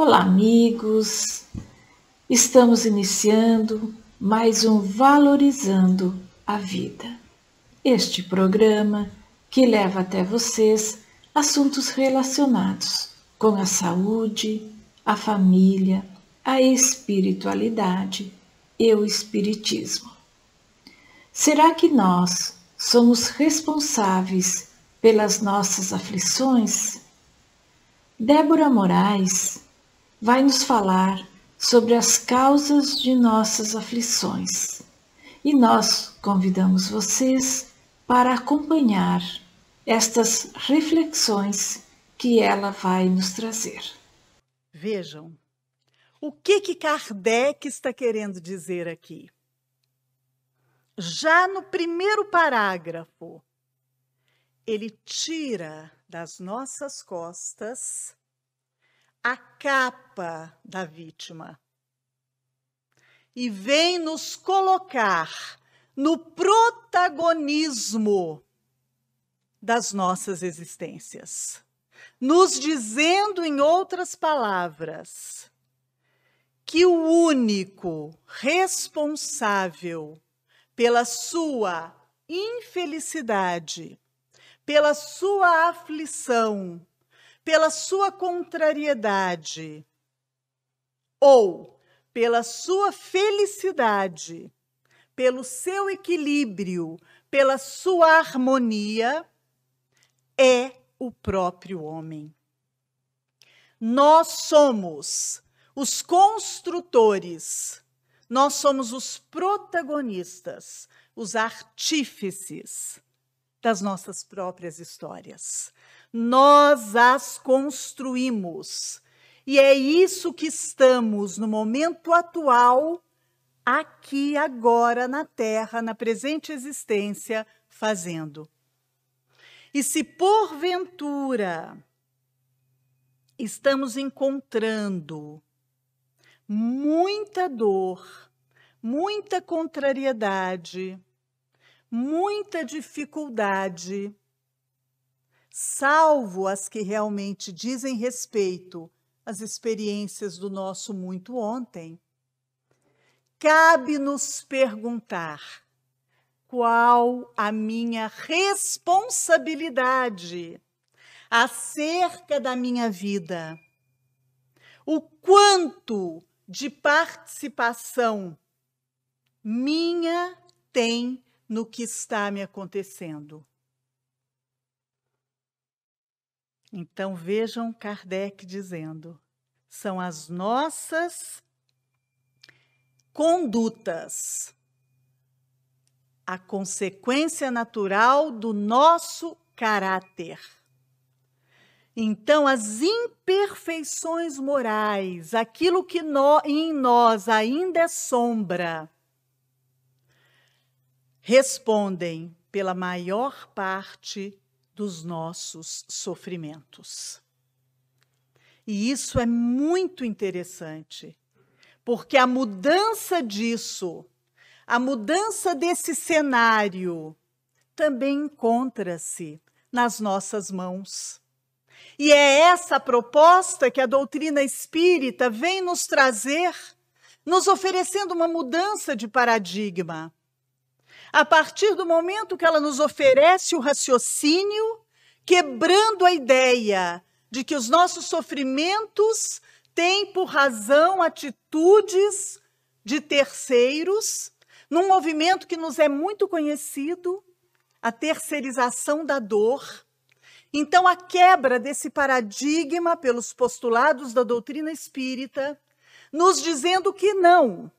Olá, amigos! Estamos iniciando mais um Valorizando a Vida. Este programa que leva até vocês assuntos relacionados com a saúde, a família, a espiritualidade e o espiritismo. Será que nós somos responsáveis pelas nossas aflições? Débora Moraes vai nos falar sobre as causas de nossas aflições e nós convidamos vocês para acompanhar estas reflexões que ela vai nos trazer. Vejam, o que Kardec está querendo dizer aqui? Já no primeiro parágrafo, ele tira das nossas costas a capa da vítima e vem nos colocar no protagonismo das nossas existências, nos dizendo, em outras palavras, que o único responsável pela sua infelicidade, pela sua aflição, pela sua contrariedade ou pela sua felicidade, pelo seu equilíbrio, pela sua harmonia, é o próprio homem. Nós somos os construtores, nós somos os protagonistas, os artífices das nossas próprias histórias. Nós as construímos. E é isso que estamos, no momento atual, aqui, agora, na Terra, na presente existência, fazendo. E se porventura estamos encontrando muita dor, muita contrariedade, muita dificuldade, salvo as que realmente dizem respeito às experiências do nosso muito ontem, cabe-nos perguntar qual a minha responsabilidade acerca da minha vida, o quanto de participação minha tem no que está me acontecendo. Então, vejam Kardec dizendo, são as nossas condutas, a consequência natural do nosso caráter. Então, as imperfeições morais, aquilo que em nós ainda é sombra, respondem pela maior parte dos nossos sofrimentos. E isso é muito interessante, porque a mudança disso, a mudança desse cenário, também encontra-se nas nossas mãos. E é essa a proposta que a doutrina espírita vem nos trazer, nos oferecendo uma mudança de paradigma. A partir do momento que ela nos oferece o raciocínio, quebrando a ideia de que os nossos sofrimentos têm por razão atitudes de terceiros, num movimento que nos é muito conhecido, a terceirização da dor. Então, a quebra desse paradigma pelos postulados da doutrina espírita, nos dizendo que não,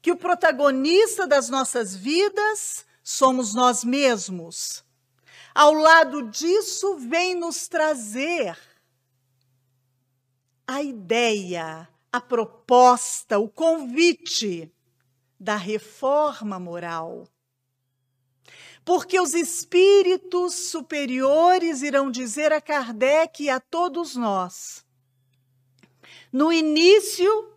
que o protagonista das nossas vidas somos nós mesmos. Ao lado disso, vem nos trazer a ideia, a proposta, o convite da reforma moral. Porque os espíritos superiores irão dizer a Kardec e a todos nós, no início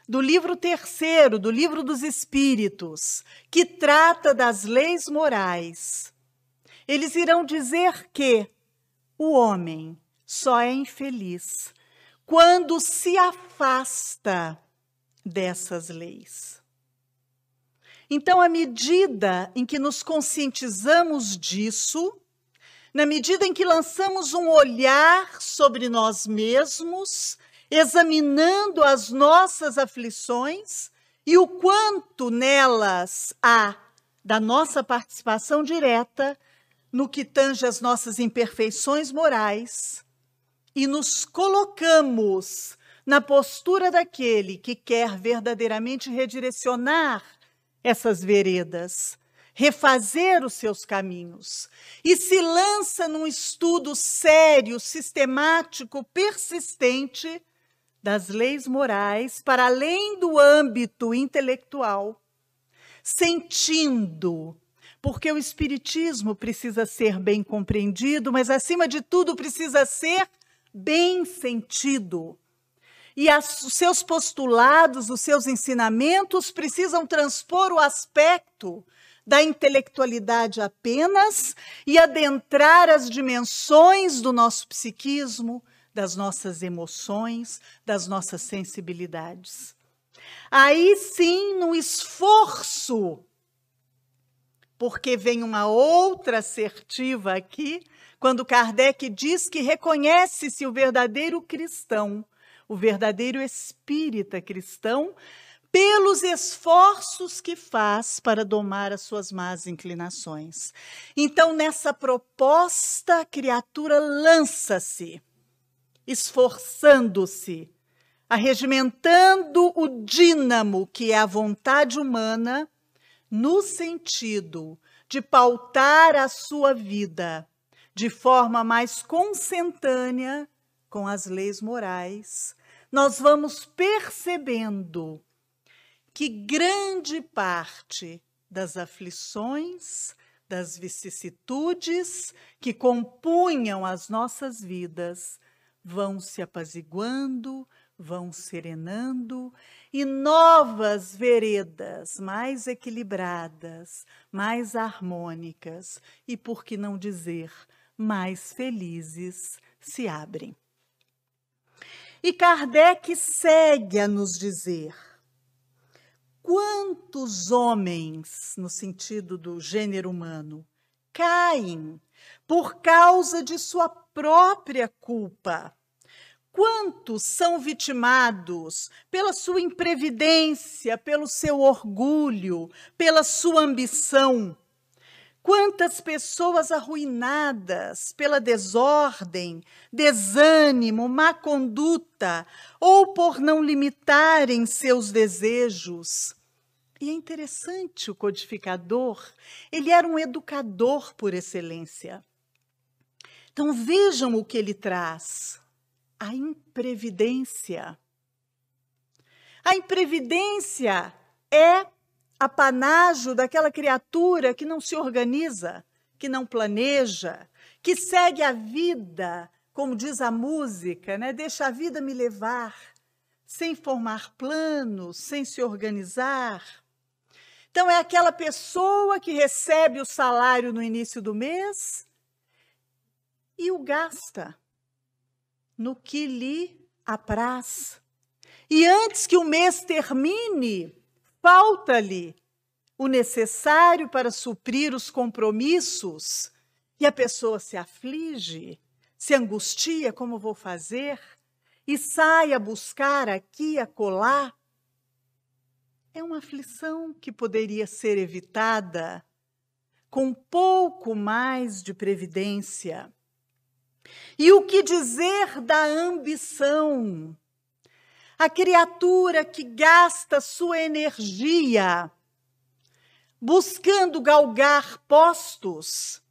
do livro 3º, do Livro dos Espíritos, que trata das leis morais, eles irão dizer que o homem só é infeliz quando se afasta dessas leis. Então, à medida em que nos conscientizamos disso, na medida em que lançamos um olhar sobre nós mesmos, examinando as nossas aflições e o quanto nelas há da nossa participação direta no que tange as nossas imperfeições morais, e nos colocamos na postura daquele que quer verdadeiramente redirecionar essas veredas, refazer os seus caminhos, e se lança num estudo sério, sistemático, persistente das leis morais para além do âmbito intelectual, sentindo, porque o Espiritismo precisa ser bem compreendido, mas acima de tudo precisa ser bem sentido. E os seus postulados, os seus ensinamentos precisam transpor o aspecto da intelectualidade apenas e adentrar as dimensões do nosso psiquismo, das nossas emoções, das nossas sensibilidades. Aí sim, no esforço, porque vem uma outra assertiva aqui, quando Kardec diz que reconhece-se o verdadeiro cristão, o verdadeiro espírita cristão, pelos esforços que faz para domar as suas más inclinações. Então, nessa proposta, a criatura lança-se, esforçando-se, arregimentando o dínamo, que é a vontade humana, no sentido de pautar a sua vida de forma mais consentânea com as leis morais, nós vamos percebendo que grande parte das aflições, das vicissitudes que compunham as nossas vidas vão se apaziguando, vão serenando, e novas veredas mais equilibradas, mais harmônicas e, por que não dizer, mais felizes se abrem. E Kardec segue a nos dizer: quantos homens, no sentido do gênero humano, caem por causa de sua própria culpa? Quantos são vitimados pela sua imprevidência, pelo seu orgulho, pela sua ambição? Quantas pessoas arruinadas pela desordem, desânimo, má conduta, ou por não limitarem seus desejos? E é interessante, o codificador, ele era um educador por excelência. Então vejam o que ele traz: a imprevidência. A imprevidência é apanágio daquela criatura que não se organiza, que não planeja, que segue a vida, como diz a música, né? Deixa a vida me levar, sem formar planos, sem se organizar. Então, é aquela pessoa que recebe o salário no início do mês e o gasta no que lhe apraz. E antes que o mês termine, falta-lhe o necessário para suprir os compromissos, e a pessoa se aflige, se angustia: como vou fazer? E sai a buscar aqui e acolá. É uma aflição que poderia ser evitada com um pouco mais de previdência. E o que dizer da ambição? A criatura que gasta sua energia buscando galgar postos,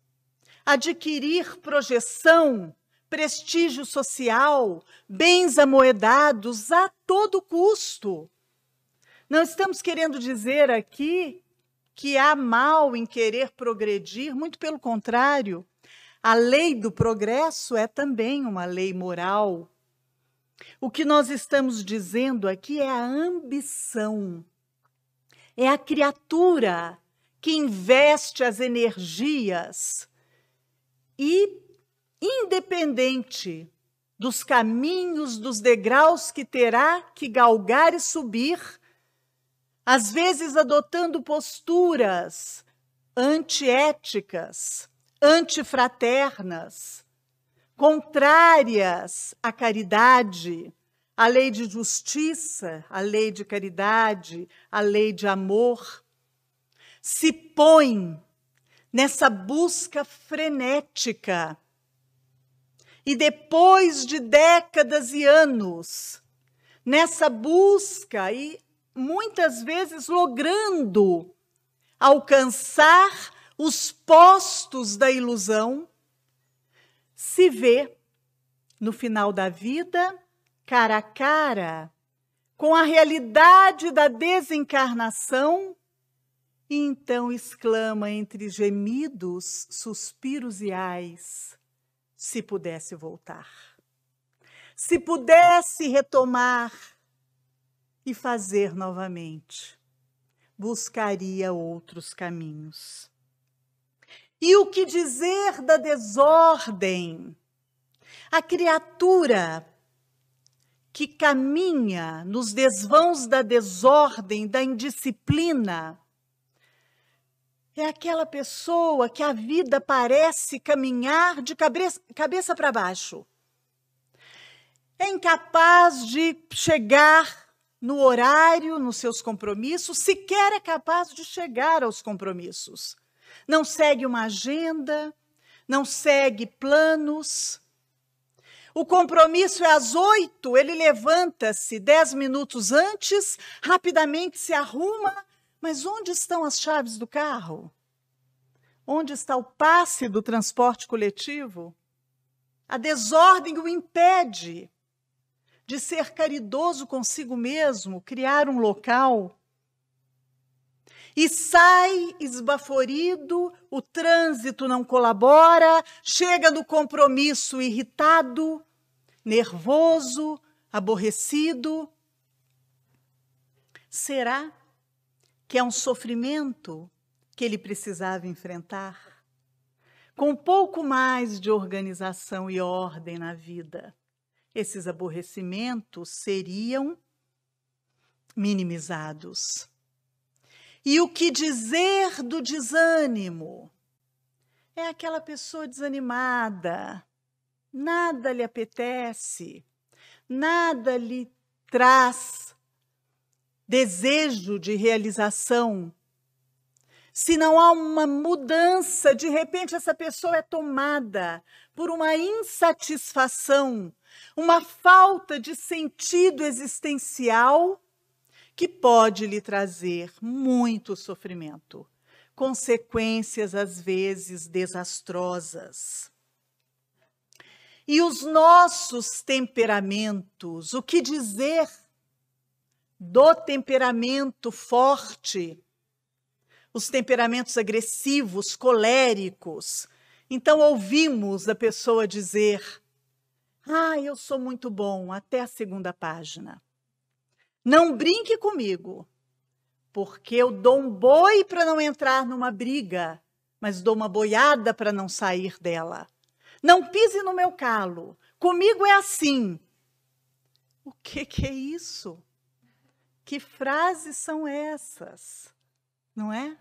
adquirir projeção, prestígio social, bens amoedados a todo custo. Não estamos querendo dizer aqui que há mal em querer progredir, muito pelo contrário. A lei do progresso é também uma lei moral. O que nós estamos dizendo aqui é a ambição. É a criatura que investe as energias e, independente dos caminhos, dos degraus que terá que galgar e subir, às vezes adotando posturas antiéticas, antifraternas, contrárias à caridade, à lei de justiça, à lei de caridade, à lei de amor, se põe nessa busca frenética. E depois de décadas e anos, nessa busca e muitas vezes logrando alcançar os postos da ilusão, se vê no final da vida, cara a cara, com a realidade da desencarnação, e então exclama entre gemidos, suspiros e ais: se pudesse voltar, se pudesse retomar e fazer novamente, buscaria outros caminhos. E o que dizer da desordem? A criatura que caminha nos desvãos da desordem, da indisciplina, é aquela pessoa que a vida parece caminhar de cabeça para baixo. É incapaz de chegar no horário, nos seus compromissos, sequer é capaz de chegar aos compromissos. Não segue uma agenda, não segue planos. O compromisso é às 8, ele levanta-se 10 minutos antes, rapidamente se arruma, mas onde estão as chaves do carro? Onde está o passe do transporte coletivo? A desordem o impede de ser caridoso consigo mesmo, criar um local. E sai esbaforido, o trânsito não colabora, chega no compromisso irritado, nervoso, aborrecido. Será que é um sofrimento que ele precisava enfrentar? Com um pouco mais de organização e ordem na vida, esses aborrecimentos seriam minimizados. E o que dizer do desânimo? É aquela pessoa desanimada, nada lhe apetece, nada lhe traz desejo de realização. Se não há uma mudança, de repente essa pessoa é tomada por uma insatisfação, uma falta de sentido existencial que pode lhe trazer muito sofrimento, consequências às vezes desastrosas. E os nossos temperamentos, o que dizer do temperamento forte, os temperamentos agressivos, coléricos? Então ouvimos a pessoa dizer: eu sou muito bom, até a 2ª página. Não brinque comigo, porque eu dou um boi para não entrar numa briga, mas dou uma boiada para não sair dela. Não pise no meu calo, comigo é assim. O que é isso? Que frases são essas? Não é?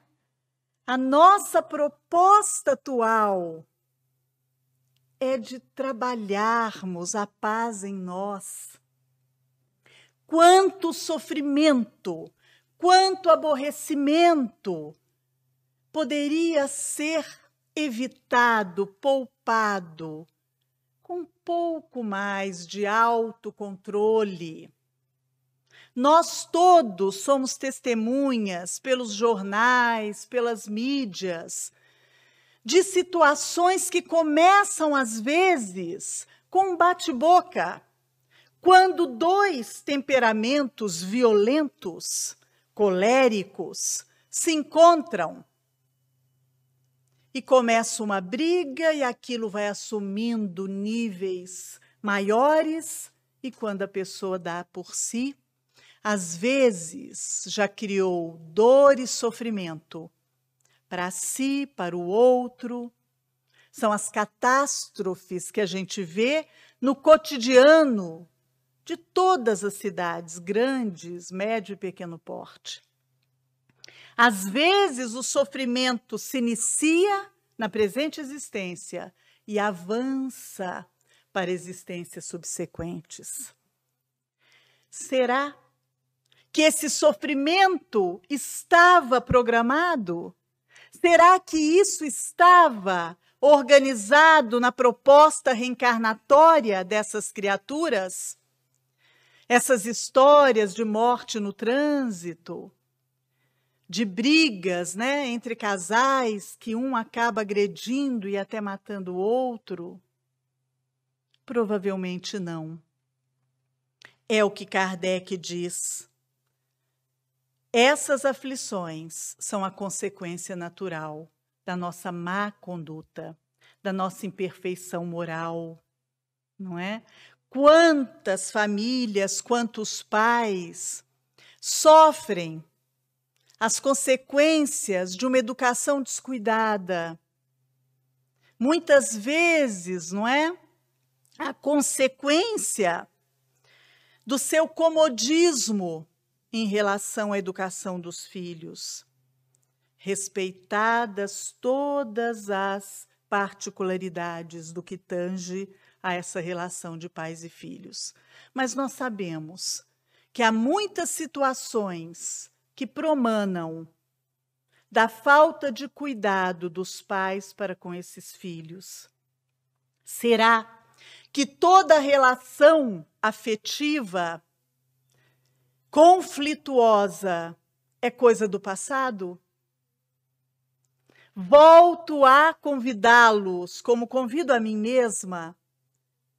A nossa proposta atual é de trabalharmos a paz em nós. Quanto sofrimento, quanto aborrecimento poderia ser evitado, poupado, com um pouco mais de autocontrole. Nós todos somos testemunhas pelos jornais, pelas mídias, de situações que começam, às vezes, com um bate-boca. Quando 2 temperamentos violentos, coléricos, se encontram e começa uma briga e aquilo vai assumindo níveis maiores, e quando a pessoa dá por si, às vezes já criou dor e sofrimento para si, para o outro, São as catástrofes que a gente vê no cotidiano de todas as cidades, grandes, médio e pequeno porte. Às vezes, o sofrimento se inicia na presente existência e avança para existências subsequentes. Será que esse sofrimento estava programado? Será que isso estava organizado na proposta reencarnatória dessas criaturas? Essas histórias de morte no trânsito, de brigas, né, entre casais, que um acaba agredindo e até matando o outro? Provavelmente não. É o que Kardec diz. Essas aflições são a consequência natural da nossa má conduta, da nossa imperfeição moral, não é? Quantas famílias, quantos pais sofrem as consequências de uma educação descuidada. Muitas vezes, não é? A consequência do seu comodismo em relação à educação dos filhos, respeitadas todas as particularidades do que tange a essa relação de pais e filhos. Mas nós sabemos que há muitas situações que promanam da falta de cuidado dos pais para com esses filhos. Será que toda relação afetiva conflituosa é coisa do passado? Volto a convidá-los, como convido a mim mesma,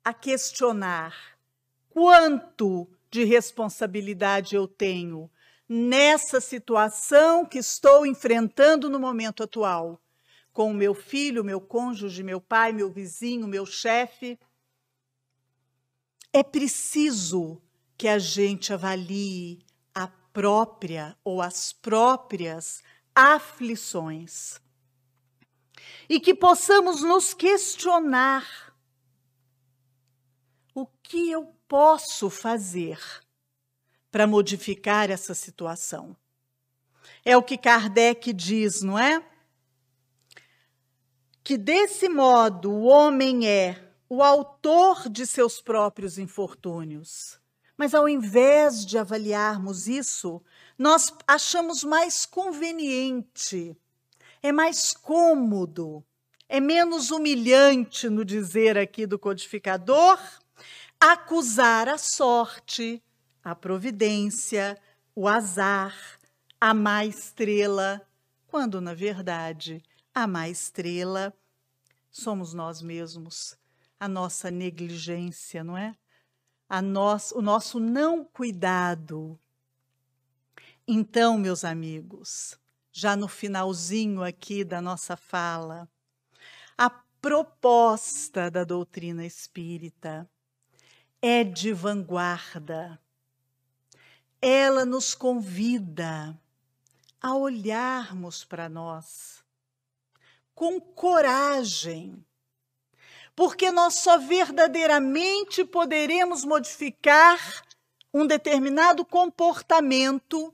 a questionar quanto de responsabilidade eu tenho nessa situação que estou enfrentando no momento atual, com o meu filho, meu cônjuge, meu pai, meu vizinho, meu chefe. É preciso que a gente avalie a própria ou as próprias aflições e que possamos nos questionar: o que eu posso fazer para modificar essa situação? É o que Kardec diz, não é? Que desse modo o homem é o autor de seus próprios infortúnios. Mas ao invés de avaliarmos isso, nós achamos mais conveniente, é mais cômodo, é menos humilhante, no dizer aqui do codificador, acusar a sorte, a providência, o azar, a má estrela, quando, na verdade, a má estrela somos nós mesmos, a nossa negligência, não é? O nosso não cuidado. Então, meus amigos, já no finalzinho aqui da nossa fala, a proposta da doutrina espírita é de vanguarda. Ela nos convida a olharmos para nós com coragem, porque nós só verdadeiramente poderemos modificar um determinado comportamento,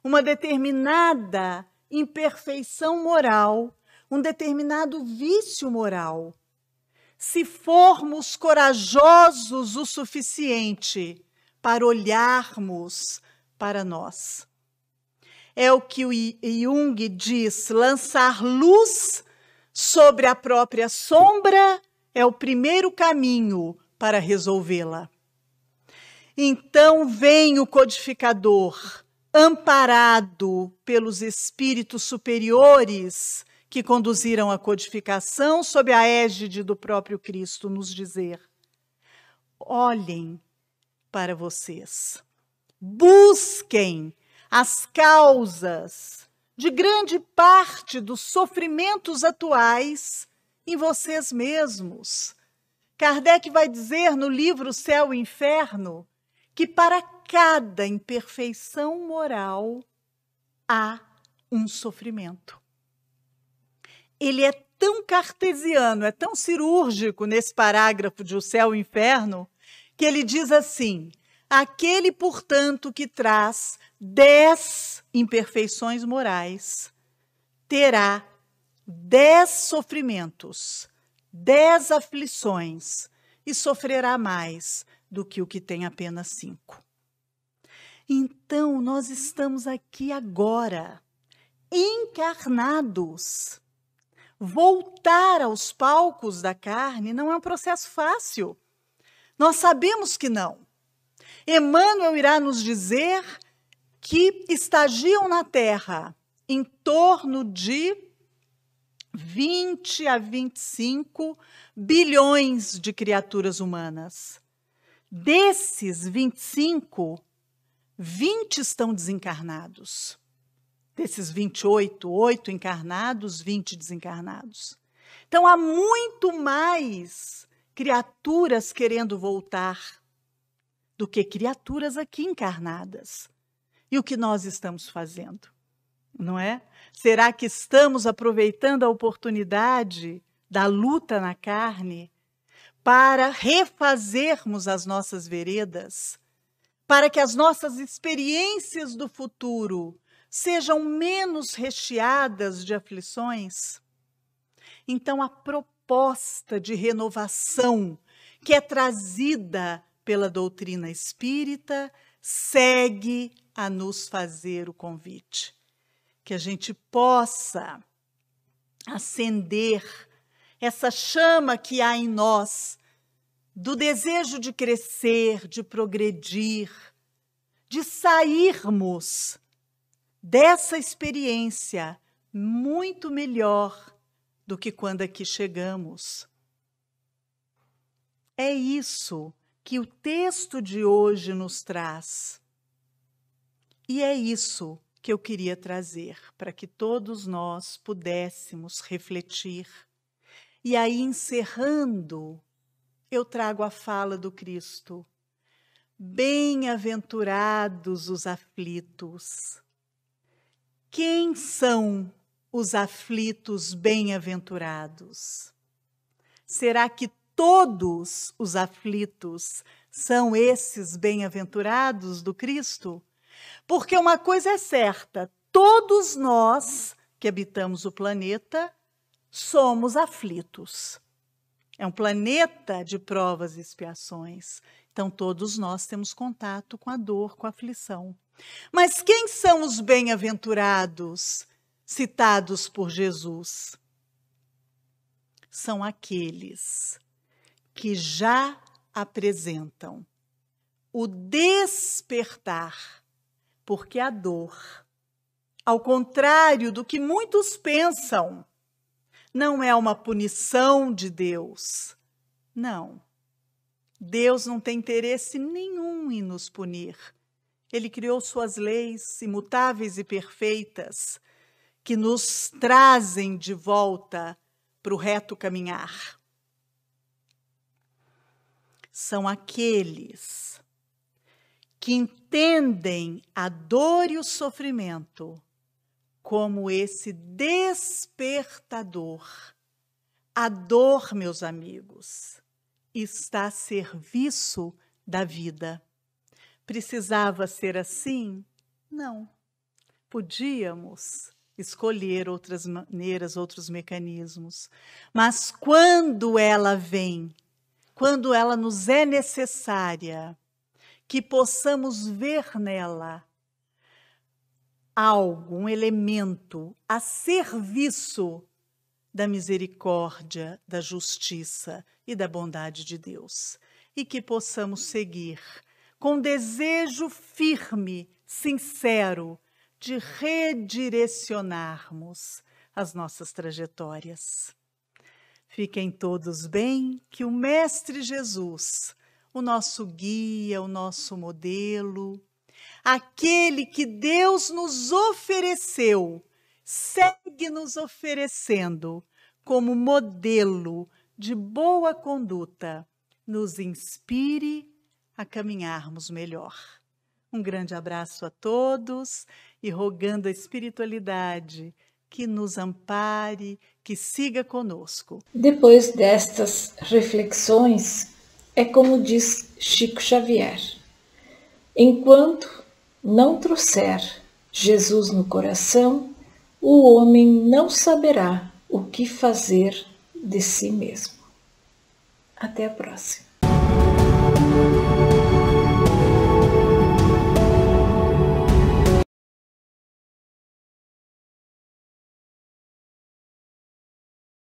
uma determinada imperfeição moral, um determinado vício moral, se formos corajosos o suficiente para olharmos para nós. É o que o Jung diz: lançar luz sobre a própria sombra é o primeiro caminho para resolvê-la. Então vem o codificador, amparado pelos espíritos superiores que conduziram a codificação sob a égide do próprio Cristo, nos dizer: olhem para vocês, busquem as causas de grande parte dos sofrimentos atuais em vocês mesmos. Kardec vai dizer no livro Céu e Inferno que para cada imperfeição moral há um sofrimento. Ele é tão cartesiano, é tão cirúrgico nesse parágrafo de O Céu e o Inferno, que ele diz assim: aquele, portanto, que traz 10 imperfeições morais, terá 10 sofrimentos, 10 aflições, e sofrerá mais do que o que tem apenas 5. Então, nós estamos aqui agora, encarnados. Voltar aos palcos da carne não é um processo fácil. Nós sabemos que não. Emmanuel irá nos dizer que estagiam na Terra em torno de 20 a 25 bilhões de criaturas humanas. Desses 25, 20 estão desencarnados. Desses 28, 8 encarnados, 20 desencarnados. Então, há muito mais criaturas querendo voltar do que criaturas aqui encarnadas. E o que nós estamos fazendo? Não é? Será que estamos aproveitando a oportunidade da luta na carne para refazermos as nossas veredas, para que as nossas experiências do futuro sejam menos recheadas de aflições? Então, a proposta de renovação que é trazida pela doutrina espírita segue a nos fazer o convite. Que a gente possa acender essa chama que há em nós, do desejo de crescer, de progredir, de sairmos dessa experiência muito melhor do que quando aqui chegamos. É isso que o texto de hoje nos traz. E é isso que eu queria trazer, para que todos nós pudéssemos refletir. E aí, encerrando, eu trago a fala do Cristo. Bem-aventurados os aflitos. Quem são os aflitos bem-aventurados? Será que todos os aflitos são esses bem-aventurados do Cristo? Porque uma coisa é certa, todos nós que habitamos o planeta somos aflitos. É um planeta de provas e expiações. Então, todos nós temos contato com a dor, com a aflição. Mas quem são os bem-aventurados citados por Jesus? São aqueles que já apresentam o despertar, porque a dor, ao contrário do que muitos pensam, não é uma punição de Deus. Não. Deus não tem interesse nenhum em nos punir. Ele criou suas leis imutáveis e perfeitas, que nos trazem de volta para o reto caminhar. São aqueles que entendem a dor e o sofrimento como esse despertador. A dor, meus amigos, está a serviço da vida. Precisava ser assim? Não. Podíamos escolher outras maneiras, outros mecanismos. Mas quando ela vem, quando ela nos é necessária, que possamos ver nela algo, um elemento a serviço da misericórdia, da justiça e da bondade de Deus. E que possamos seguir com desejo firme, sincero, de redirecionarmos as nossas trajetórias. Fiquem todos bem, que o Mestre Jesus, o nosso guia, o nosso modelo, aquele que Deus nos ofereceu, segue nos oferecendo como modelo de boa conduta, nos inspire a caminharmos melhor. Um grande abraço a todos e rogando a espiritualidade que nos ampare, que siga conosco. Depois destas reflexões, é como diz Chico Xavier: enquanto não trouxer Jesus no coração, o homem não saberá o que fazer de si mesmo. Até a próxima.